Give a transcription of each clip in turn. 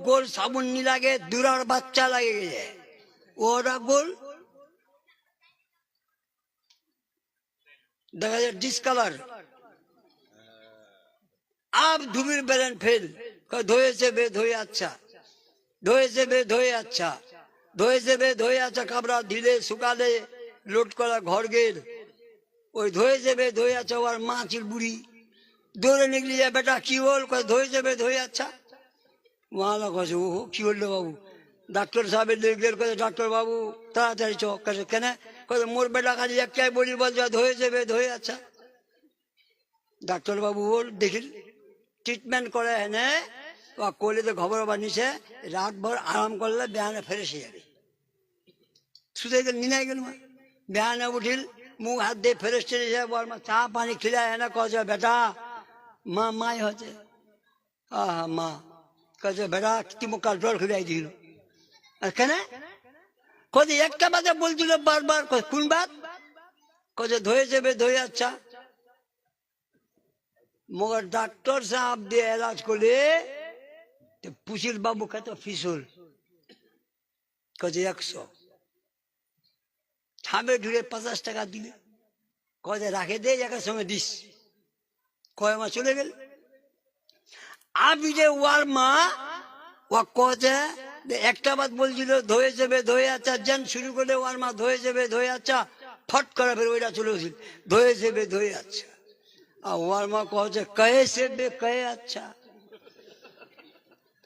গোল সাবুন নি লাগে দুরার বাচ্চা লাগে গেছে ওরা গোল দেখা যায় ডিসকালার আব ধুবির বেলেন ফেল ধোয়েছে বে ধোয়ে আচ্ছা ধোয়েছে বে ধোয়ে আচ্ছা ধোয়েছে বে ধোয়ে আচ্ছা কাপড়া ঢিলে শুকালে লোট করা ঘর গেল ওই ধোয়েছে বে ধোয়ে আচ্ছা ওর মা চির বুড়ি দৌড়ে নিকলি যায় বেটা কি বল ধোয়েছে বে ধোয়ে আচ্ছা ওয়ালা কাছে ও কি বললো বাবু ডাক্তার সাহেবের দেখলেন কাছে ডাক্তার বাবু তাড়াতাড়ি চোখ কাছে কেন কাছে মোর বেটা কাছে একটাই বলি বলছে ধোয়েছে বে ধোয়ে আচ্ছা ডাক্তার বাবু বল দেখিল ট্রিটমেন্ট করে এনে ও কোলে খবর বানিয়েছে রাত ভর আরাম করলে বেহানে ফেরে সে যাবে শুধু নিনাই গেল বেহানে উঠিল মুখ হাত দিয়ে ফেরে এসে বল চা পানি খিলায় এনে কছে বেটা মা মাই হচ্ছে আহা মা কছে বেটা তুই মুখ কাল জল খিলাই দিল কেন কছে একটা বাজে বলছিল বারবার কোন বাত কছে ধোয়ে যাবে ধোয়ে আচ্ছা मगर डॉक्टर साहब दे इलाज को ले तो पुशिल बाबू कहते फिसुल कजे 100 थामे ढुरे 50 टाका दिले कजे राखे दे एक समय दिस कय मा चले गेल आबि जे ওয়ার মা ও কজে একটা বাত বলছিল ধোয়ে যাবে ধোয়ে আচ্ছা জন শুরু করলে ওয়ার মা ধোয়ে যাবে ধোয়ে আচ্ছা ফট করে ফের ওইটা চলে গেছিল ধোয়ে যাবে ধোয়ে আচ্ছা और माँ कहो कैसे बे कहे अच्छा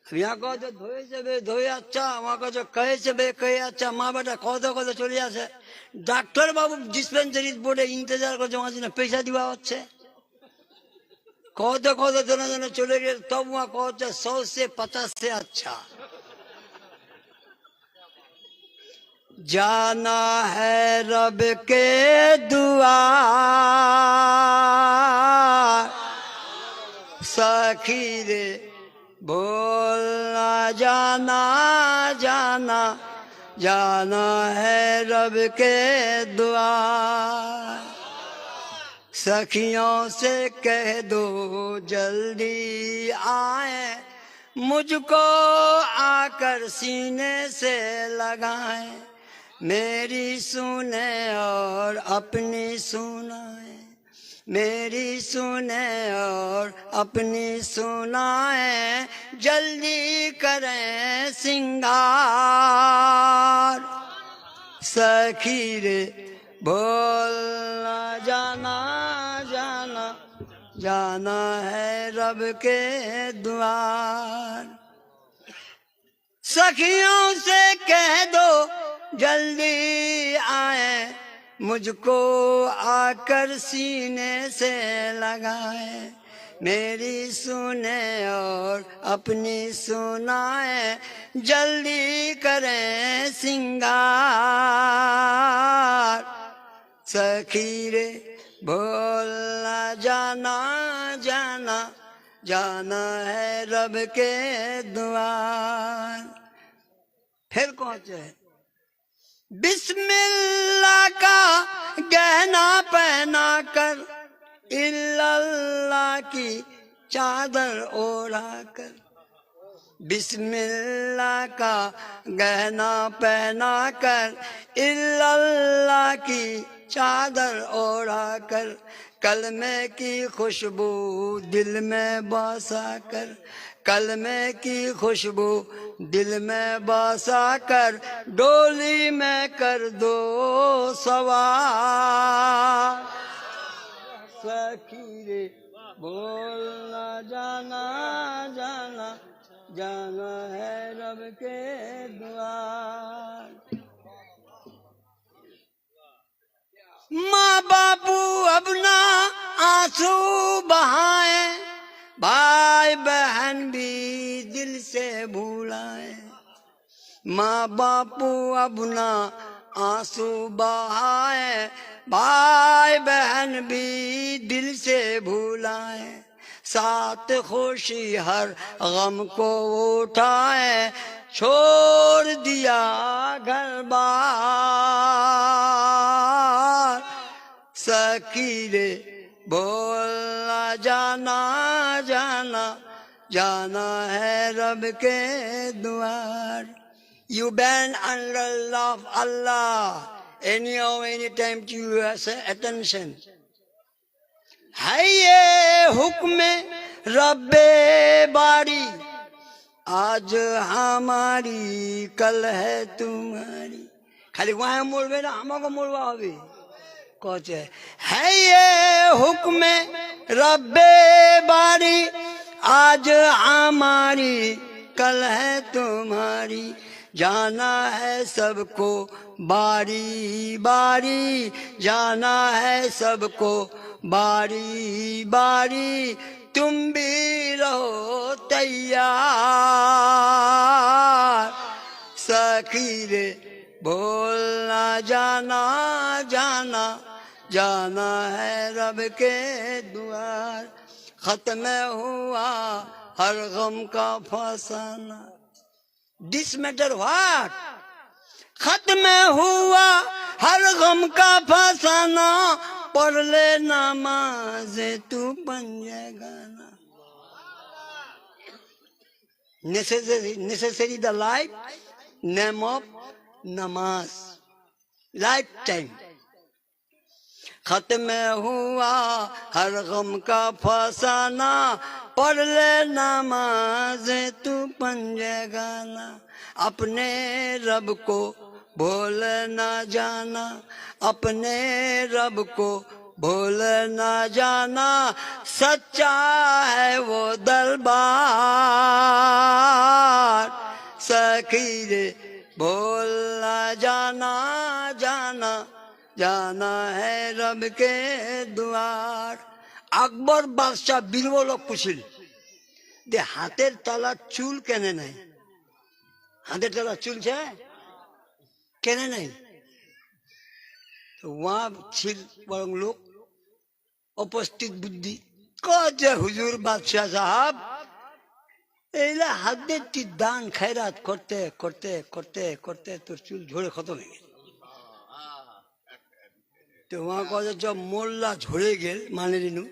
यहाँ कहो धोए से बे धोए अच्छा वहाँ कहो कैसे बे कहे अच्छा माँ बेटा कदो चले आसे डॉक्टर बाबू डिस्पेंसरी बोर्डे इंतजार करছে वहाँ से पैसा दिवा হচ্ছে कदो जना चले गए तब वहाँ कहो 100 से 50 से अच्छा जाना है रब के दुआर सखी रे बोलना जाना जाना जाना है रब के द्वार सखियों से कह दो जल्दी आए मुझको आकर सीने से लगाए मेरी सुने और अपनी सुनाए मेरी सुने और अपनी सुनाए जल्दी करें सिंगार सखी रे बोलना जाना जाना जाना है रब के द्वार सखियों से कह दो जल्दी आए मुझको आकर सीने से लगाए मेरी सुने और अपनी सुनाए जल्दी करें सिंगार सखी रे बोलना जाना जाना जाना है रब के द्वार फिर पहुंचे बिस्मिल्लाह का गहना पहना कर इल्लल्लाह की चादर ओढ़ा कर बिस्मिल्लाह का गहना पहना कर इल्लल्लाह की चादर ओढ़ा कर कलमे की खुशबू दिल में बसा कर कलमे की खुशबू दिल में बसा कर डोली में कर दो सवार सखी रे बोलना जाना जाना जाना है रब के द्वार माँ बापू अपना आंसू बहाए भाई बहन भी दिल से भूलाए माँ बापू अपना आंसू बहाए भाई बहन भी दिल से भूलाए साथ खुशी हर गम को उठाए छोड़ दिया घर बार सखी रे बोलना जाना जाना जाना है रब के द्वार. You bend under love Allah. Anyhow, anytime to you say attention. है ये हुक्म रब्बे बारी, आज हमारी कल है तुम्हारी. खाली वहां मोड़बे ना, हमको मोड़वा होबे. कहते है ये हुक्म रब्बे बारी, आज हमारी कल है तुम्हारी. जाना है सबको बारी बारी, जाना है सबको बारी बारी. तुम भी रहो तैयार, सखीरे बोलना जाना जाना, जाना है रब के द्वार. खत्म हुआ हर गम का फसाना. This matter what? खत्म हुआ हर गम का फसाना, पढ़ ले नमाज़े तू बन जाएगाना. Necessary the life, name of namaz, lifetime. खत्म हुआ हर गम का फसाना, पढ़ ले नमाज़े तू बन जाएगाना. अपने रब को भूल ना जाना, अपने रब को भूल ना जाना. सच्चा है वो दरबार, सखीरे भूल ना जाना जाना, जाना है रब के द्वार. আকবর বাদশাহ বীরবল কুশিল যে হাতের তলা চুল কেনে নাই. হাতের তলা চুল ছে কেনে নাই. वहां ছিল বরং লোক উপস্থিত বুদ্ধি যে হুজুর বাদশাহ সাহাব, এইলা হাতের দান খয়রাত করতে করতে করতে করতে তোর চুল ঝরে খতম হয়ে গেল. তো वहां कहे जब मोल्ला झड़े गेल माने रिनू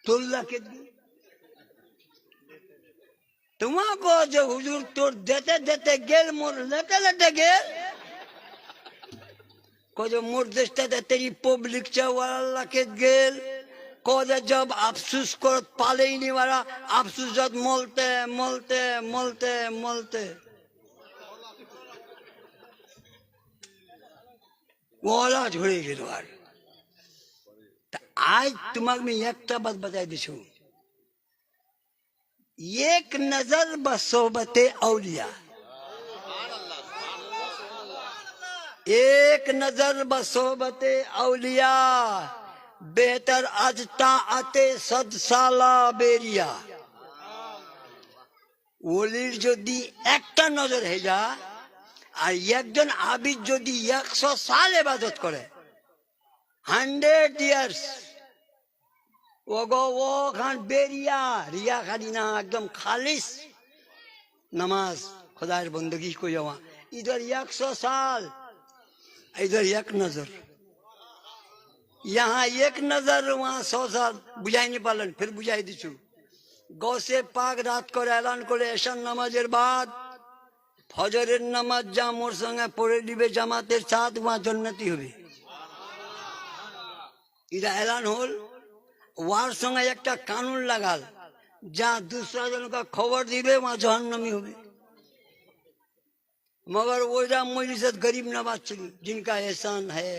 तोल्ला के तो वहां कहे जो हुजूर तोर देते देते गेल मोर लेते लेते गेल. कहे मोर देशते तेरी पब्लिक चा वाला के गेल. कहे जब अफसोस कर पाले ही नहीं वाला अफसोस जब मोलते मोलते मोलते मोलते ওলা ঝরে গেল. আর आज तुम्हारे में एक बात बता दीछू. एक नजर बसोबते औलिया, एक नजर बसोबते औलिया, बेहतर अजता आते सद साला बेरिया. ওলির যদি একটা নজর হয়ে যা, আর একজন আবিদ যদি 100 সাল ইবাদত করে 100 ইয়ার্স, ও খান বেরিয়া রিয়া খালি না, একদম খালিস नमाज खुदार बंदगी को जवा. इधर 100 साल, इधर एक नजर, यहाँ एक नजर वहाँ 100 साल. बुझाई नहीं पालन, फिर बुझाई दीचू. गौसे पाक रात को ऐलान करे एशान नामाजेर बाद ফজরের নামাজ যা মোর সঙ্গে পড়ে দিবে জামাতের সাথ ওয়া জান্নাতি হবে. এটা এলান হল. ওয়ার সঙ্গে একটা কানুন লাগাল, যা दूसरा জনকে খবর দিবে ওয়া জাহান্নামী হবে. मगर ওইটা মজলিসত গরিব নওয়াজ ছিল, जिनका एहसान है.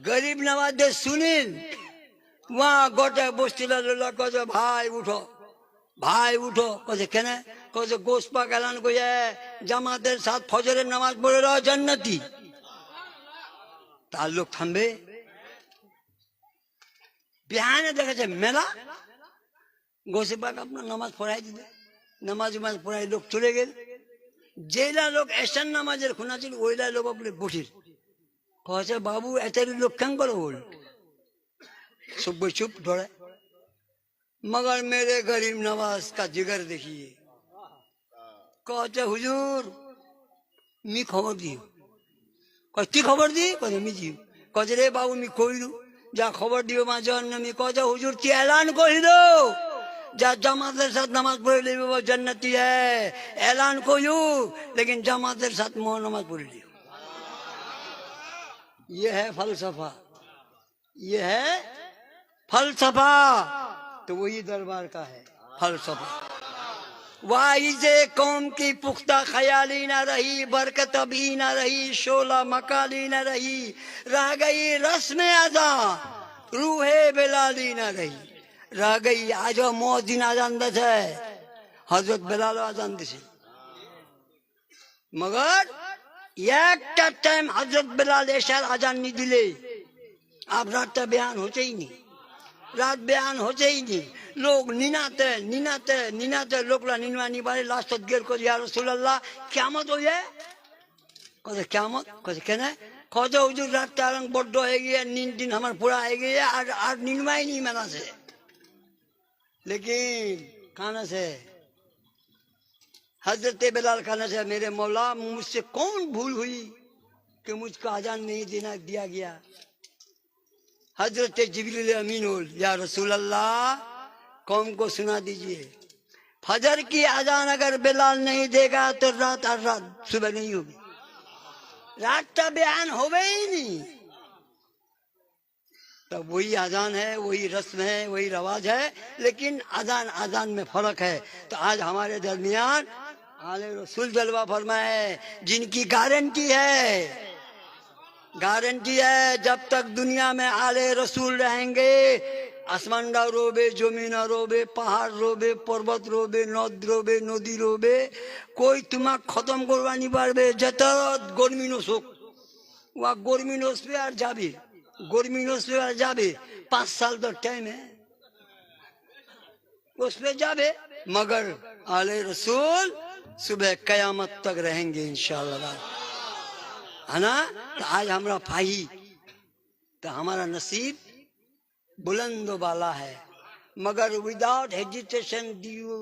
গরিব নওয়াজদের শুনিন ওয়া গোটা বস্তিলা লোলা কয় ভাই উঠো, ভাই উঠো. কছে কেন? कहे गोश पाक ऐलान को জামাতের সাথ ফজরের নামাজ পড়ে রহ জান্নাতি. তার লোক থামবে. বিহানে দেখেছে মেলা, গোসে পাক আপনার নামাজ পড়াই দিবে, নামাজ পড়াই লোক চলে গেল. যেলা লোক এশান নামাজের খুনা ছিল ওইলা লোক আপনি বসির কছে বাবু এত লোক কেন করো বল. सब चुप थोड़ा. मगर मेरे गरीब नवाज का जिगर देखिए. कहते हुजूर मी खबर दियो. कती खबर दी? कहते मी दियो. कहते रे बाबू मी कइलु जा खबर दियो मा जहन्नमी. कहते हुजूर ती ऐलान कइलो जमात के साथ नमाज पढ़ ली वो जन्नती है, ऐलान को यूं, लेकिन जमात के साथ नमाज पढ़ ली। ये है फलसफा, ये है फलसफा। तो वही दरबार का है फलसफा। वाइज़े कौम की पुख्ता ख्याली न रही, बरकत भी न रही, शोला मकाली न रही, रह गई रस्म अदा, रूहे बेलाली न रही। रह गई आज मौजिन आजान दे हजरत बेलाल आजान दिसे, मगर একটা টাইম হযরত বেলাল এশার আজান নি দিলে अब रात बयान होते ही नहीं, रात बयान होते ही नहीं। लोग निनाते निनाते निनाते लोकला निनवा नहीं पारे। लास्ट गिर को या रसूल अल्लाह क़यामत हो जाए, कहते क़यामत कहते कहना कहते हुजूर रात तारंग बड्ड हो गया, नींद दिन हमारे पूरा हो गया, आज निनवा ही नहीं मना से। लेकिन खाना से हजरत बेलाल खाना से मेरे मौला मुझसे कौन भूल हुई कि मुझको आजान नहीं देना दिया गया। हजरत जिब्रील अमीन बोल या रसूल अल्लाह कौम को सुना दीजिए, फजर की अजान अगर बेलाल नहीं देगा तो रात और रात सुबह नहीं होगी, रात का बयान होगा ही नहीं। तो वही अजान है, वही रस्म है, वही रवाज है, लेकिन अजान अजान में फर्क है। तो आज हमारे दरमियान आले रसूल जलवा फरमाए, जिनकी गारंटी है, गारंटी है जब तक दुनिया में आले रसूल रहेंगे, आसमानडा रोबे, जमीन रोबे, पहाड़ रोबे, पर्वत रोबे, नद रोबे, नदी रोबे, कोई तुम्हें खत्म करवा नहीं पारबे। जत गर्मी नोक वहाँ गर्मी नोसबे और जाबे, गर्मी नोसबे और जाबे, 5 साल तो टाइम है उस पे जाबे, मगर आले रसूल सुबह कयामत तक रहेंगे इंशाअल्लाह, है ना। तो आज हमारा भाई, तो हमारा नसीब बुलंद वाला है, मगर without hesitation due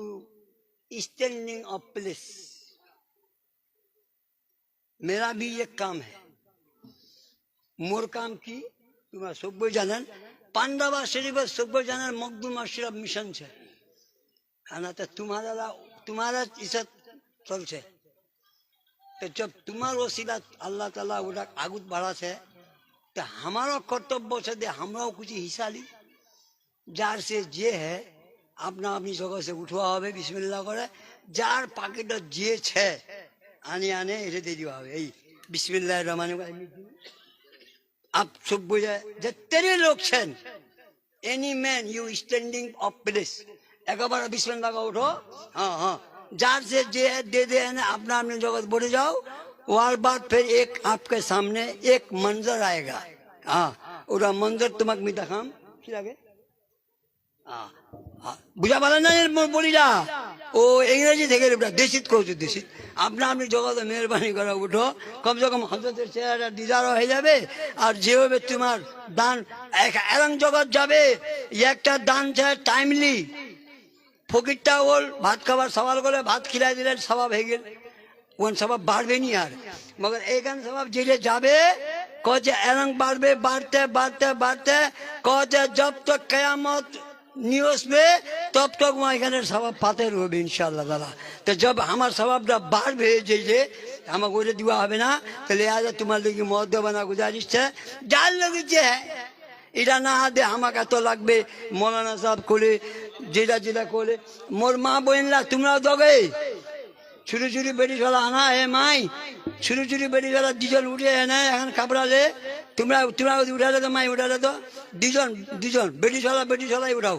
standing of place. मेरा भी एक काम है, मोर काम की तुम्हारा सब जानान पांडावा शरीफ सब जानान मखदूम अशरफ मिशन है ना। तो तुम्हारा इज्जत चलছে। तो जब तुम्हार वसीला अल्लाह ताला ওটা আগুত বাড়াছে, तो हमारा कर्तव्य से दे हमराও कुछ हिस्सा ली। जार से जे है अपना अपनी जगह से उठवा হবে बिस्मिल्लाह करे, जार पॉकेट जे है आने आने इसे दे दिया হবে। এই बिस्मिल्लाहिर रहमानिर रहीम आप सब बुझे जितने लोग छन, any man you standing of place एक बार बिस्मिल्लाह का उठो। हाँ हाँ, जार से जे दे दे ना, अपना अपने जगत बढ़ जाओ। और बाद फिर एक आपके सामने एक मंजर आएगा। हाँ, और मंजर तुम्हारे में दिखाम কি লাগে? हाँ हाँ, बुझा वाला ना बोली जा ओ इंग्रेजी থেকে দেশিত করছো দেশিত। अपना अपनी जगत मेहरबानी करा उठो, कम से कम हजरतेर চেহারা দিদার হয়ে যাবে। আর যেভাবে তোমার দান এরং জগৎ যাবে, একটা দান চাই টাইমলি। ফকিরটা ওর ভাত খাবার সওয়াল করে ভাত খিলাই দিলে স্বভাব হয়ে গেল, ওন স্বভাব বাড়বে নি আর। মগর এইখান স্বভাব যেটা যাবে কছে এরং বাড়বে, বাড়তে বাড়তে বাড়তে কছে जब तक कयामत न्यूज में तब तक वहाँ एखाने स्वभाव पाते रहे इंशाअल्लाह ताला। तो जब हमार स्वभावটা বাড়বে যে আমাকে ওইটা দেওয়া হবে না, তাহলে আজ তোমার লোকে মহব্বত গুজারিশ है যার লোকে যে এটা না দে আমাকে এত লাগবে। মৌলানা সাহেব করে যেটা যেটা করে মোর মা বোনরা তোমরাও দগে ছুরি ছুরি বেড়ি চলা আনা হে মাই ছুরি ছুরি বেড়ি চলা দুজন উঠে এনে এখন কাপড়ালে তোমরা তোমরা উঠালে তো মাই উঠালে তো দুজন দুজন বেড়ি চলাই উঠাও।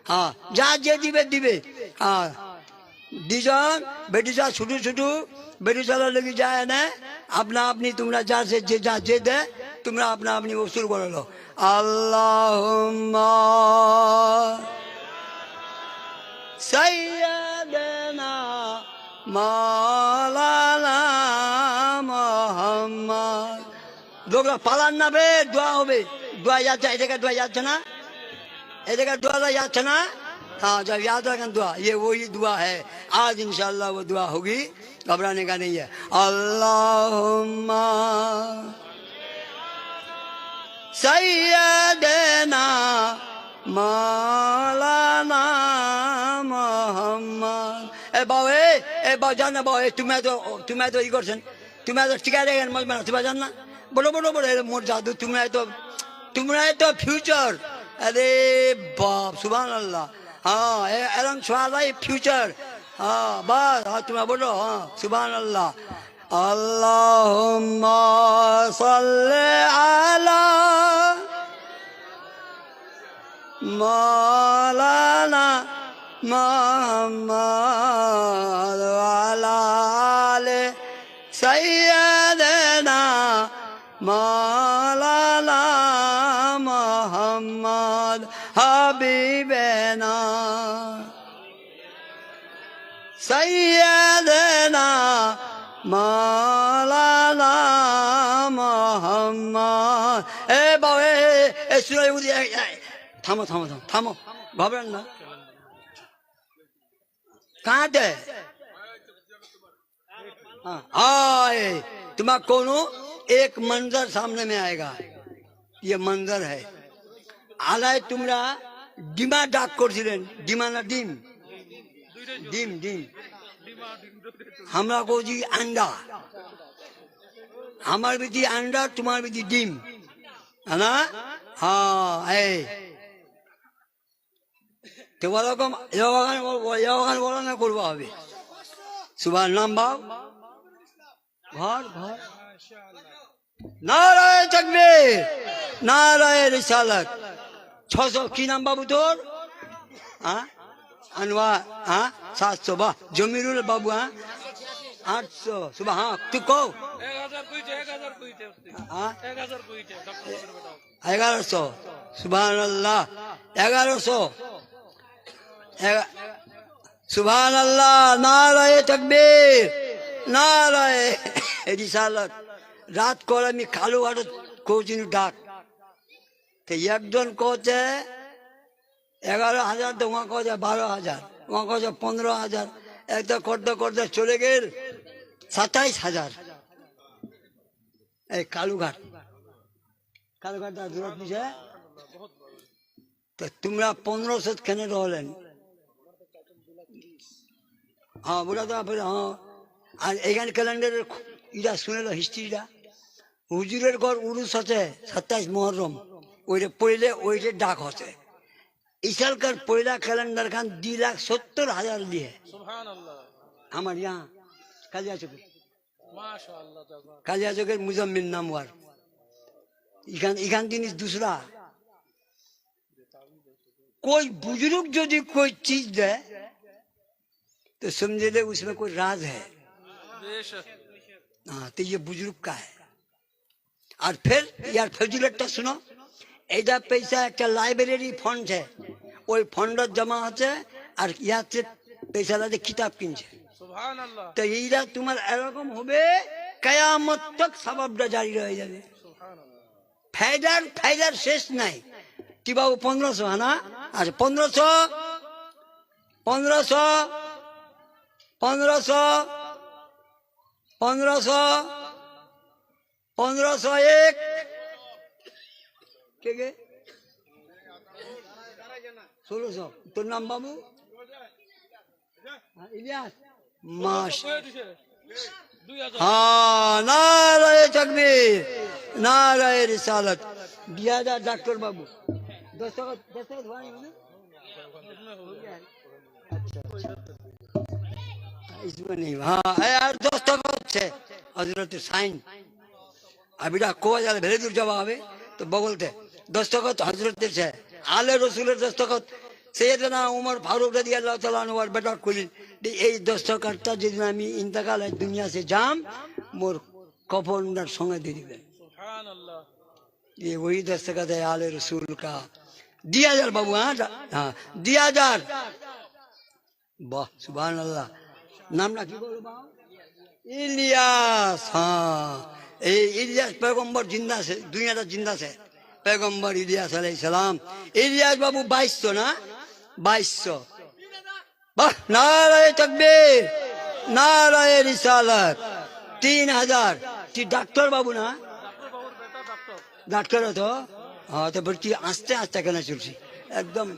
হ্যাঁ, যা যে দিবে দিবে। হ্যাঁ, দুজন বেটি চলা ছুটু ছুটু বেটি চলা লেগে যায় না, আপনা আপনি তোমরা যা যে যা যে দে তোমরা আপনা আপনি ওসুল করে লো। আল্লাহুম্মা সাইয়্যিদানা মাওলানা মুহাম্মদ। লোকরা পালান না বে, দোয়া হবে। দোয়া যাচ্ছে, এদিকে দোয়া যাচ্ছে না, এদিকে দোয়া যাচ্ছে না। हाँ, जब याद रखना दुआ, ये वही दुआ है। आज इंशाअल्लाह वो दुआ होगी, घबराने का नहीं है। अल्लाहुम्मा सय्यदना मौलाना এ বাউ এ বাউ জান না বাউ তুমি তো ই করছেন তুমি তো টিকা রেখেন মজবে না তুমি জান না বলো বলো বলো মোর জাদু তোমরা তো ফিউচার আরে বাপ সুবহানাল্লাহ হ্যাঁ এরকম ছোঁয়ালাই ফিউচার হ্যাঁ বাস হ্যাঁ তোমরা বলো হ্যাঁ সুবহানাল্লাহ আল্লাহুম্মা সাল্লি আলা মাওলানা মুহাম্মদ ওয়া আলা আলি সাইয়্যিদিনা মাওলানা মুহাম্মদ হাবিবানা সাইয়্যিদিনা মাওলানা মুহাম্মদ এ বাউ এ শুনে থামো থামো থামো থামো ঘাবড়েন না कहाँ थे तुम्हारा कोनो एक मंजर सामने में आएगा ये मंजर है आलाय तुमरा डिमा डाक कर डिमा ना डिम डिम डिम हमरा को जी अंडा हमार भी दी अंडा तुम्हार भी दी डिम है ना हाँ তো ওরকম যোগান বলানো করবো হবে সুবহান নাম বাও ঘর ঘর নারায়ে তাকবীর নারায়ে রিসালাত 600 কি নাম বাবু তোর হ্যাঁ আনোয়ার হ্যাঁ 700 বাহ জমিরুল বাবু হ্যাঁ 800 সুবহান হ্যাঁ তুই কও 1100 সুবহানাল্লাহ 1100 সুবহানাল্লাহ নারায়ে তাকবীর নারায়ে রিসালাত রাত করে আমি কালো ঘাটত কোচিন ডাক তো একজন কোচে 11,000 তো ওয়া কোচে 12,000 ওয়া কোচে 15,000 একটা করতে করতে চলে গেল 27,000 এই কালুঘাট দূরত নিছে তো তোমরা 1500 কেন রহলেন हाँ बोला तो फिर हाँ एखान कैलेंडर इटा शुने लो हिस्ट्रीटा हुजुरेर घर उरुस है 27 मुहर्रम ओइटे पड़िले ओइटे डाक होते इसालकार पहला कैलेंडर खान 2,70,000 लिए हमार यहाँ कालिया चौकेर कालिया चौकेर मुजम्मिल नामवार इखान जिनिस दूसरा कोई बुजुर्ग यदि कोई चीज दे तो समझे ले उसमें कोई राज है हाँ तो ये बुजुर्ग का है और फिर यार फजिलतটা सुनो এটা पैसा একটা লাইব্রেরি ফান্ড है ওই ফান্ডত জমা আছে আর ইয়াতে पैसा লাগে কিতাব কিনছে সুবহানাল্লাহ তো এইটা তোমার এরকম হবে কিয়ামত তক সওয়াবটা জারি রয়ে যাবে সুবহানাল্লাহ ফায়দার শেষ নাই কি বাবু 1500 না আর 1500 1501 के 1600 তোর নাম বাবু ইলিয়াস মাস हाँ नाराये तकबीर नाराये रिसालत दिया जा डॉक्टर बाबू दस्तखत हुआ नहीं ना अच्छा इसमें नहीं हाँ यार दस्तखत से हजरत साइन अभी को जाले भेले दूर जवाब है तो बगल थे दस्तखत हजरत से आले रसूलेर दस्तखत सैयदना उमर फारूक রাদিয়াল্লাহু তাআলা আনহুর বেটা কইলেন এই দস্তখতটা যেদিন আমি ইন্তেকাল দুনিয়া से जाम मोर कफनটার সঙ্গে দিয়ে দিবেন সুবহানাল্লাহ ये वही दस्तखत है आले रसूल का 2000 बाबू हाँ 2000 वाह सुबहानाल्लाह नाम ना की बोलो बाबू इलियास हाँ इलियास पैगंबर जिंदा से दुनिया जिंदा से पैगंबर इलियास अलैहिस सलाम इलियास बाबू 2200 ना 2200 वाह नाराये तकबीर नाराये रिसालत 3000 ती डॉक्टर बाबू ना डॉक्टर हो तो हाँ तो फिर आस्ते आस्ते कहना चलছি एकदम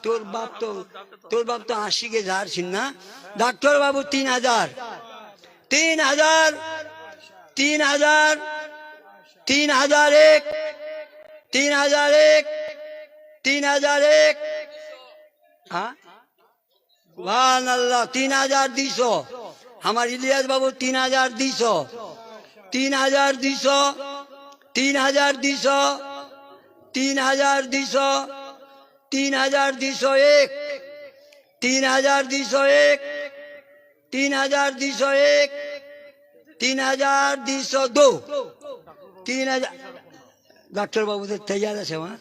তোর বাপ তো 80 के झारছিন না ডাক্তার বাবু 3000 3000 3000 3001 3001 3001 हाँ सुभान अल्लाह 3200 हमार इलियास बाबू 3200 3200 3200 3200 3201 3201 3201 3202 3000 डॉक्टर बाबू तो तैयार है वहाँ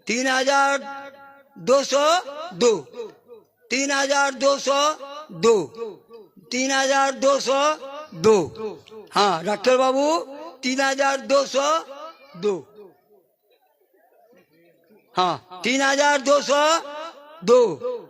3202 3202 3202 हाँ डॉक्टर बाबू 3202 हाँ 3202